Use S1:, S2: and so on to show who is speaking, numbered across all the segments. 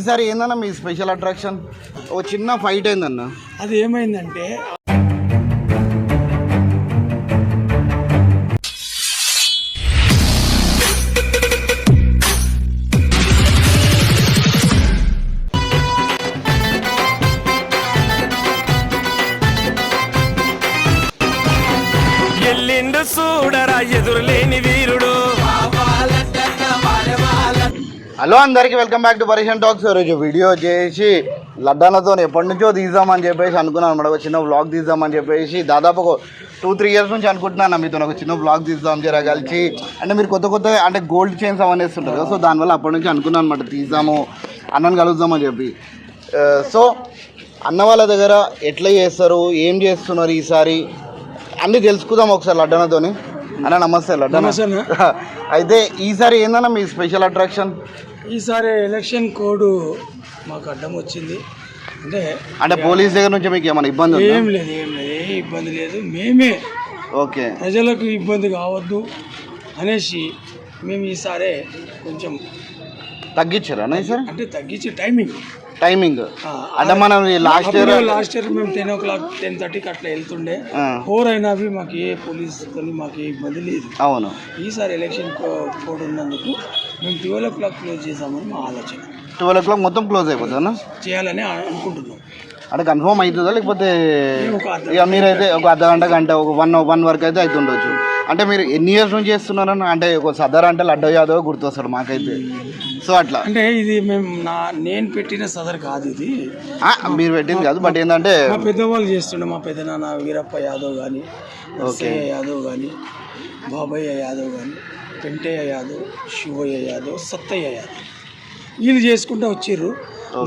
S1: ఈసారి ఏందన్నా మీ special attraction? ఓ చిన్న ఫైట్ అయిందన్న.
S2: అది ఏమైందంటే
S3: ఎల్లిండు చూడరా ఎదురులేని వీరుడు.
S1: హలో అందరికీ వెల్కమ్ బ్యాక్ టు పరేషన్ టాక్స్. రోజు వీడియో చేసి లడ్డాలతో ఎప్పటి నుంచో తీద్దామని చెప్పేసి అనుకున్నాను అనమాట. ఒక చిన్న వ్లాగ్ తీద్దామని చెప్పేసి దాదాపు ఒక 2-3 years నుంచి అనుకుంటున్నాను మీతో ఒక చిన్న వ్లాగ్ తీద్దాం జర కలిసి. అంటే మీరు కొత్త అంటే గోల్డ్ చైన్స్ అవన్నీ వేస్తుంటారు కదా, సో దానివల్ల అప్పటి నుంచి అనుకున్నాను అనమాట తీద్దాము అన్నను కలుద్దామని చెప్పి. సో అన్న వాళ్ళ దగ్గర ఎట్లా చేస్తారు, ఏం చేస్తున్నారు ఈసారి అన్నీ తెలుసుకుందాం ఒకసారి లడ్డనతోని. అన్న నమస్తే. లడ్డన అయితే ఈసారి ఏందన్నా మీ స్పెషల్ అట్రాక్షన్?
S2: ఈసారి ఎలక్షన్ కోడ్ మాకు అడ్డం వచ్చింది. అంటే
S1: పోలీస్ దగ్గర నుంచి మీకు ఏమైనా ఇబ్బంది?
S2: ఏం లేదు ఏ ఇబ్బంది లేదు. మేమే
S1: ఓకే
S2: ప్రజలకు ఇబ్బంది కావద్దు అనేసి మేము ఈసారి కొంచెం
S1: తగ్గించారా ఈసారి?
S2: అంటే తగ్గించి టైమింగ్
S1: అంటే మనం లాస్ట్
S2: ఇయర్ మేము 10 o'clock 10:30కి అట్లా వెళ్తుండే. 4 అయినవి మాకు ఏ పోలీస్ మాకు ఏ ఇబ్బంది లేదు.
S1: అవును,
S2: ఈసారి ఎలక్షన్ కోడ్ ఉన్నందుకు మేము 12 o'clock క్లోజ్ చేసామని మా ఆలోచన.
S1: 12 o'clock మొత్తం క్లోజ్ అయిపోతుందా?
S2: చేయాలని అనుకుంటున్నాం.
S1: అంటే కన్ఫర్మ్ అవుతుందా లేకపోతే ఇక మీరైతే ఒక గంట ఒక 1 వరకు అయితే అవుతుండొచ్చు. అంటే మీరు ఎన్ని ఇయర్స్ నుంచి చేస్తున్నారని? అంటే ఒక సదర్ అంటే లడ్డూ యాదవ్ గుర్తొస్తాడు మాకైతే. సో అట్లా అంటే
S2: ఇది నేను పెట్టిన సదర్ కాదు, ఇది
S1: మీరు పెట్టింది కాదు. బట్ ఏంటంటే
S2: మా పెద్దవాళ్ళు చేస్తుండే. మా పెద్దనాన్న వీరప్ప యాదవ్ కానీ, నరసయ్య యాదవ్ కానీ, బాబయ్య యాదవ్ కానీ, పెంటయ్య యాదవ్, శివయ్య యాదవ్, సత్తయ్య యాదవ్ వీళ్ళు చేసుకుంటూ వచ్చిర్రు.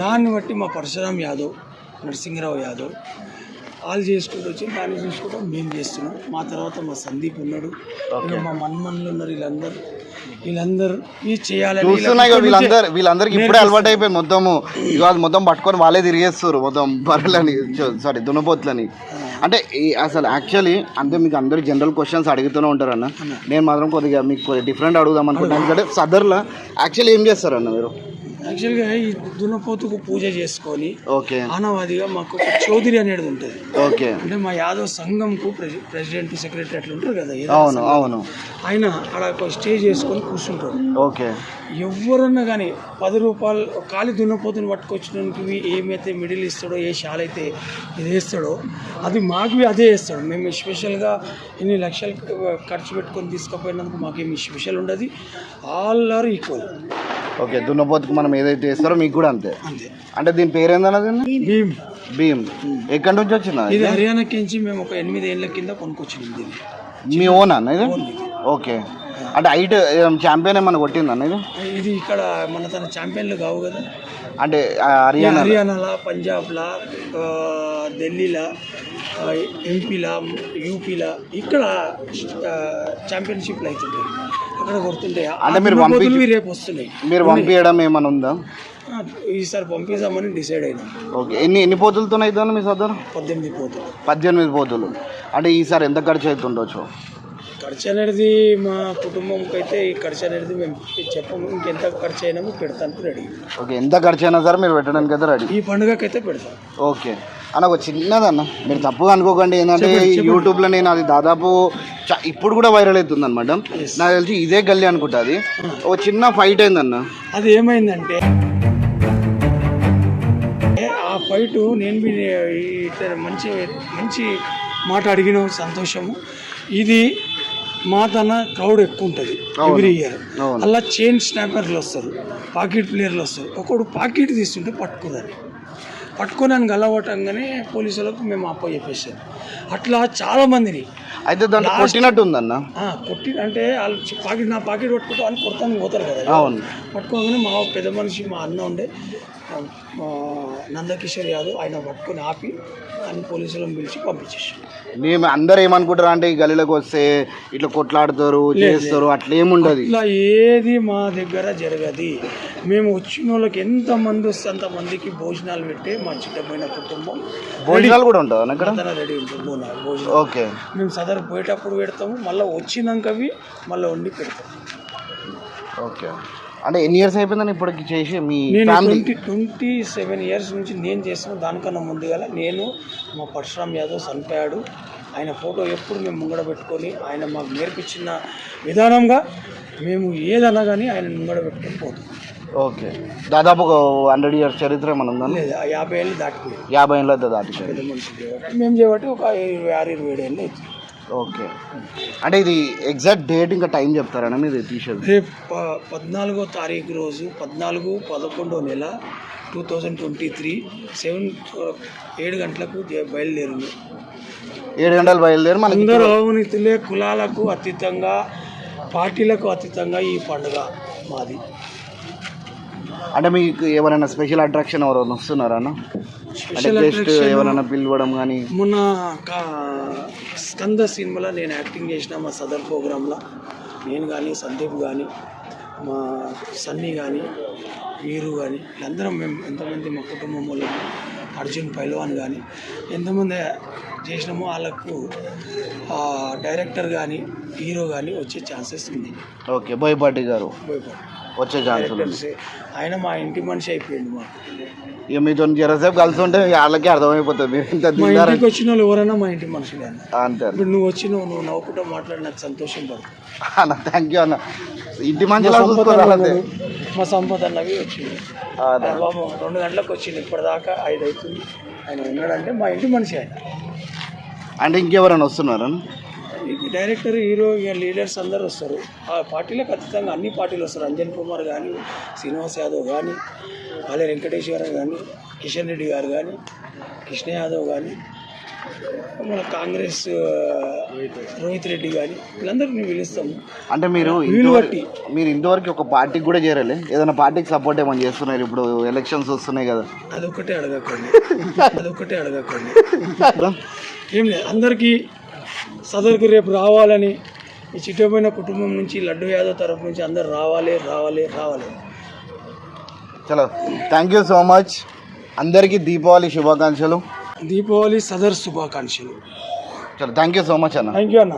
S2: దాన్ని బట్టి మా పరశురామ్ యాదవ్, నరసింహరావు యాదవ్ వాళ్ళు చేసుకుంటూ వచ్చి దాన్ని చూసుకుంటాం మేము చేస్తున్నాం. మా తర్వాత మా సందీప్ ఉన్నాడు, మా మన్మన్లు ఉన్నారు. వీళ్ళందరూ ఇది చేయాలని
S1: వీళ్ళందరికి ఇప్పుడే అలవాటు అయిపోయింది. మొత్తం పట్టుకొని వాళ్ళే తిరిగేస్తారు మొత్తం బర్రెలని, సారీ దున్నపోతులని. అంటే అసలు యాక్చువల్లీ అంటే మీకు అందరు జనరల్ క్వశ్చన్స్ అడుగుతూనే ఉంటారన్న. నేను మాత్రం కొద్దిగా మీకు డిఫరెంట్ అడుగుదాం అనుకుంటున్నాను. ఎందుకంటే సదర్లో యాక్చువల్లీ ఏం చేస్తారన్న మీరు?
S2: యాక్చువల్గా ఈ దున్నపోతుకు పూజ చేసుకొని ఆనవాదిగా మాకు ఒక చౌదరి అనేది ఉంటుంది.
S1: ఓకే,
S2: అంటే మా యాదవ్ సంఘంకు ప్రెసిడెంట్ సెక్రటరీ అట్లా ఉంటారు కదా.
S1: అవును
S2: ఆయన అక్కడ స్టే చేసుకొని కూర్చుంటారు.
S1: ఓకే,
S2: ఎవరన్నా కానీ 10 రూపాయలు ఖాళీ దున్నపోతుని పట్టుకొచ్చినవి ఏమైతే మిడిల్ ఇస్తాడో, ఏ షాల్ అయితే ఇది వేస్తాడో అది మాకు అదే వేస్తాడు. మేము స్పెషల్గా ఇన్ని లక్షలు ఖర్చు పెట్టుకొని తీసుకుపోయినందుకు మాకేమి స్పెషల్ ఉండదు. All are equal.
S1: ఓకే, దున్నపోతుకు మనం ఏదైతే వేస్తారో మీకు కూడా అంతే. అంటే దీని పేరు ఏందన్నది? భీమ్. ఎక్కడి నుంచి వచ్చిందా
S2: ఇది? హర్యానాకి నుంచి మేము ఒక 8 ఏళ్ళ కింద కొనుక్కొచ్చినాం. దీన్ని
S1: మీ ఓన్ అన్న ఇది? ఓకే, అంటే హైట్ ఛాంపియన్ ఏమన్నా కొట్టిందన్న ఇది?
S2: ఇది ఇక్కడ మన తన ఛాంపియన్లు కావు కదా.
S1: అంటే హర్యానాలో,
S2: పంజాబ్లా, ఢిల్లీలా, ఎంపీలా, యూపీలా ఇక్కడ ఛాంపియన్షిప్లు అవుతుంటాయి. అక్కడ కొడుతుంటాయి.
S1: అంటే మీరు
S2: రేపు వస్తున్నాయి.
S1: మీరు పంపించడం ఏమైనా ఉందా?
S2: ఈసారి పంపిస్తామని డిసైడ్ అయినాం.
S1: ఓకే, ఎన్ని పోతులతో అవుతాను మీ సదరు? 18 పోతులు. అంటే ఈసారి ఎంత ఖర్చు అవుతుండొచ్చు?
S2: ఖర్చు అనేది మా కుటుంబంకి అయితే ఈ ఖర్చు అనేది మేము చెప్పము. ఇంకెంత ఖర్చు అయినా పెడతానికి రెడీ.
S1: ఓకే, ఎంత ఖర్చు అయినా సరే మీరు పెట్టడానికి అయితే రెడీ?
S2: ఈ పండుగకి అయితే పెడతాం.
S1: ఓకే అన్న, ఒక చిన్నదన్న, మీరు తప్పుగా అనుకోకండి. ఏంటంటే యూట్యూబ్లో నేను అది దాదాపు ఇప్పుడు కూడా వైరల్ అవుతుంది అనమాట. నాకు తెలిసి ఇదే గల్లీ అనుకుంటా. అది ఒక చిన్న ఫైట్ అయిందన్న.
S2: అది ఏమైందంటే ఆ ఫైటు నేను మంచి మాట అడిగిన సంతోషము. ఇది మా తన క్రౌడ్ ఎక్కువ ఉంటుంది ఎవ్రీ ఇయర్. అలా చైన్ స్నాపర్లు వస్తారు, పాకెట్ ప్లేయర్లు వస్తారు. ఒకడు పాకెట్ తీస్తుంటే పట్టుకొని అని గల్లవటంగానే పోలీసులకు మేము అప్ప చెప్పేసాం. అట్లా చాలా మందిని
S1: అయితే దాంట్లో కొట్టినట్టు ఉందన్న.
S2: అంటే వాళ్ళు నా పాకెట్ పట్టుకుంటా అని కొడతాను పోతారు కదా. పట్టుకోగానే మా పెద్ద మనిషి మా అన్న ఉండే నందకిషోర్ యాదవ్, ఆయన పట్టుకొని ఆపి అని పోలీసులను పిలిచి పంపించేసాం.
S1: మేము అందరు ఏమనుకుంటారు అంటే ఈ గల్లీలోకి వస్తే ఇట్లా కొట్లాడతారు, చేస్తారు, అట్లా ఏముండదు.
S2: ఇట్లా ఏది మా దగ్గర జరగదు. మేము వచ్చిన వాళ్ళకి ఎంతమంది వస్తే అంతమందికి భోజనాలు పెట్టే మా చిన్నమైన కుటుంబం.
S1: భోజనాలు కూడా ఉంటుంది అక్కడ
S2: రెడీ ఉంటుంది. భోజనం
S1: ఓకే,
S2: మేము సదరు పోయేటప్పుడు పెడతాము, మళ్ళీ వచ్చినాకవి మళ్ళీ వండి పెడతాము.
S1: ఓకే, అంటే ఎన్ని ఇయర్స్ అయిపోయిందని ఇప్పటికి చేసి మీ
S2: నేను
S1: ఫ్యామిలీ
S2: 27 ఇయర్స్ నుంచి నేను చేస్తున్న దానికన్నా ముందుగా నేను మా పరశురామ్ యాదవ్ చనిపోయాడు, ఆయన ఫోటో ఎప్పుడు మేము ముంగడ పెట్టుకొని ఆయన మాకు నేర్పించిన విధానంగా మేము ఏదన్నా కానీ ఆయన ముంగడ పెట్టుకొని పోతాం.
S1: ఓకే, దాదాపు ఒక 100 ఇయర్స్ చరిత్ర మనం ఉందా?
S2: లేదు 50 ఏళ్ళు దాటిపోయింది,
S1: 50 ఏళ్ళ దాటిపోయింది.
S2: పెద్ద మనుషులు చేయబట్టి మేము చేయబట్టి ఒక 26-27 ఏళ్ళు అవుతుంది.
S1: ఓకే, అంటే ఇది ఎగ్జాక్ట్ డేట్ ఇంకా టైం చెప్తారా మీరు తీసేది?
S2: రేపు 14వ తారీఖు రోజు 14/11 నెల 2023 7 గంటలకు బయలుదేరింది.
S1: 7 గంటలు బయలుదేరి మనకి
S2: అందరూ అవినీతులే, కులాలకు అతీతంగా పార్టీలకు అతీతంగా ఈ పండుగ మాది.
S1: అంటే మీకు ఎవరైనా స్పెషల్ అట్రాక్షన్ ఎవరైనా వస్తున్నారా అన్న? అంటే గెస్ట్ ఎవరైనా పిలవడం కానీ?
S2: మొన్న స్కంద సినిమాలో నేను యాక్టింగ్ చేసిన మా సదర్ ప్రోగ్రాంలో నేను కానీ సందీప్ కానీ మా సన్నీ కానీ వీరు కానీ వీళ్ళందరం మేము ఎంతమంది మా కుటుంబం వాళ్ళు అర్జున్ పైల్వాన్ కానీ ఎంతమంది చేసినామో వాళ్ళకు డైరెక్టర్ కానీ హీరో కానీ వచ్చే ఛాన్సెస్ ఉంది.
S1: ఓకే, బోయపాటి గారు
S2: భయపడి
S1: వచ్చే ఛాన్స్ ఉంది.
S2: ఆయన మా ఇంటి మనిషి అయిపోయింది మాకు.
S1: ఇక మీతో జరసేపు కలిసి ఉంటే వాళ్ళకి అర్థమైపోతుంది మీరు ఇంత
S2: మా ఇంటికి వచ్చిన వాళ్ళు ఎవరైనా మా ఇంటి మనుషులే అన్న.
S1: అంతే
S2: ఇప్పుడు నువ్వు వచ్చినావు, నువ్వు నవ్వుకుంటూ మాట్లాడి నాకు సంతోషం పడుతుంది
S1: అన్న. థ్యాంక్ యూ అన్న. ఇంటి మంచిగా చూసుకోవాలి.
S2: మా సంపద అన్నవి వచ్చింది బాబు 2 గంటలకు వచ్చింది, ఇప్పటిదాకా 5 అవుతుంది. ఆయన ఉన్నాడంటే మా ఇంటి మనిషి ఆయన.
S1: అంటే ఇంకెవరైనా వస్తున్నారా?
S2: డైరెక్టర్ హీరో ఇక లీడర్స్ అందరూ వస్తారు. ఆ పార్టీలకు ఖచ్చితంగా అన్ని పార్టీలు వస్తారు. అంజన్ కుమార్ కానీ, శ్రీనివాస్ యాదవ్ కానీ, ఆలయ వెంకటేశ్వర కానీ, కిషన్ రెడ్డి గారు కానీ, కృష్ణ యాదవ్ కానీ, మన కాంగ్రెస్ రోహిత్ రెడ్డి కానీ వీళ్ళందరినీ పిలుస్తాము.
S1: అంటే మీరు ఇంతవరకు ఒక పార్టీకి కూడా చేరాలి? ఏదైనా పార్టీకి సపోర్ట్ ఏమైనా చేస్తున్నారు? ఇప్పుడు ఎలక్షన్స్ వస్తున్నాయి కదా.
S2: అదొక్కటే అడగకండి. ఏం లేదు, అందరికీ సదరుకు రేపు రావాలని ఈ చిట్టపోయిన కుటుంబం నుంచి లడ్డు యాదవ్ తరఫు నుంచి అందరు రావాలి.
S1: చలో, థ్యాంక్ యూ సో మచ్. అందరికీ దీపావళి శుభాకాంక్షలు.
S2: దీపావళి సదర్ శుభాకాంక్షలు.
S1: చలో, థ్యాంక్ యూ సో మచ్ అన్న.
S2: థ్యాంక్ యూ అన్న.